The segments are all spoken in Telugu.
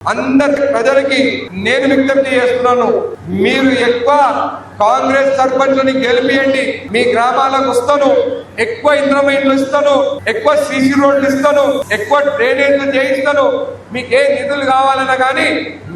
అందరి ప్రజలకి నేను విజ్ఞప్తి చేస్తున్నాను, మీరు ఎక్కువ కాంగ్రెస్ సర్పంచ్ని గెలిపియండి. మీ గ్రామాలకు వస్తాను, ఎక్కువ ఇంద్రమైన్లు ఇస్తాను, ఎక్కువ సీసీ రోడ్లు ఇస్తాను, ఎక్కువ డ్రైనేజ్లు చేయిస్తాను. మీకు ఏ నిధులు కావాలన్నా కానీ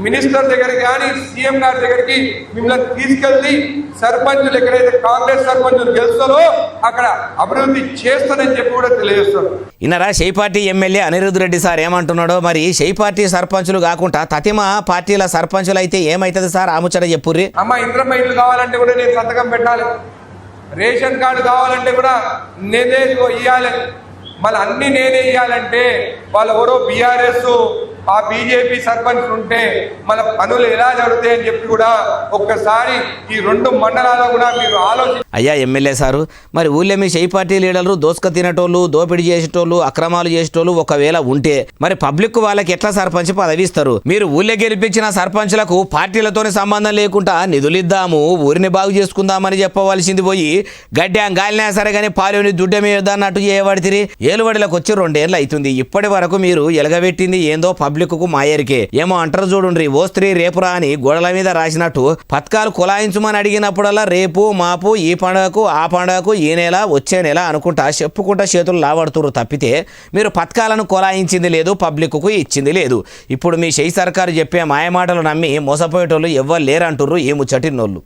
మినిస్టర్ దగ్గరికి కానీ సీఎం గారి దగ్గరికి మిమ్మల్ని తీసుకెళ్లి సర్పంచులు ఎక్కడైతే కాంగ్రెస్ సర్పంచులు గెలుస్తారో అక్కడ అభివృద్ధి చేస్తానని చెప్పి కూడా తెలియజేస్తారు. ఇన్నరా షై party MLA Anirudh Reddy sir ఏమంటున్నాడో. మరి షై పార్టీ సర్పంచులు కాకుండా తతిమ పార్టీల సర్పంచులు అయితే ఏమైతుంది సార్? ఆ ముచ్చట చెప్పుర్రి. అమ్మ ఇంద్రమైన్లు కావాలంటే కూడా నేను సంతకం పెట్టాలి, రేషన్ కార్డు కావాలంటే కూడా నేనే ఇవ్వాలి, మళ్ళీ అన్ని నేనే ఇవ్వాలంటే వాళ్ళు ఎవరో బీఆర్ఎస్ ఆ బీజేపీ సర్పంచ్ ఉంటే మన పనులు ఎలా జరుగుతాయని చెప్పి కూడా ఒక్కసారి ఈ రెండు మండలాల్లో కూడా మీరు ఆలోచించి. అయ్యా ఎమ్మెల్యే సారు, మరి ఊళ్ళో మీ షై పార్టీ లీడర్లు దోసుక తినేటోళ్ళు, దోపిడీ చేసేటోళ్ళు, అక్రమాలు చేసేటోళ్ళు ఒకవేళ ఉంటే మరి పబ్లిక్ వాళ్ళకి ఎట్లా సర్పంచ్ పదవి ఇస్తారు? మీరు ఊళ్ళో గెలిపించిన సర్పంచ్లకు పార్టీలతోనే సంబంధం లేకుండా నిధులు ఇద్దాము, ఊరిని బాగు చేసుకుందామని చెప్పవలసింది పోయి గడ్డ గాలినా సరే కానీ పాలోని దుడ్డమేద్దా అన్నట్టు చేయబడితే ఏలుబడిలకు వచ్చి 2 ఏళ్ళు అవుతుంది. ఇప్పటి వరకు మీరు ఎలగబెట్టింది ఏందో పబ్లిక్కు మాయరికే. ఏమో అంటారు చూడుండ్రి, ఓ స్త్రీ రేపురా అని గోడల మీద రాసినట్టు పథకాలు కులాయించమని అడిగినప్పుడల్లా రేపు మాపు ఈ పండుగకు ఆ పండుగకు ఈ నెల వచ్చే నెల అనుకుంటా చెప్పుకుంటా చేతులు లావడుతురు తప్పితే మీరు పథకాలను కులాయించింది లేదు, పబ్లిక్కు ఇచ్చింది లేదు. ఇప్పుడు మీ షై సర్కారు చెప్పే మాయమాటలు నమ్మి మోసపోయేటోళ్ళు ఎవ్వరు లేరంటుర్రు ఈ ముచ్చటినోళ్ళు.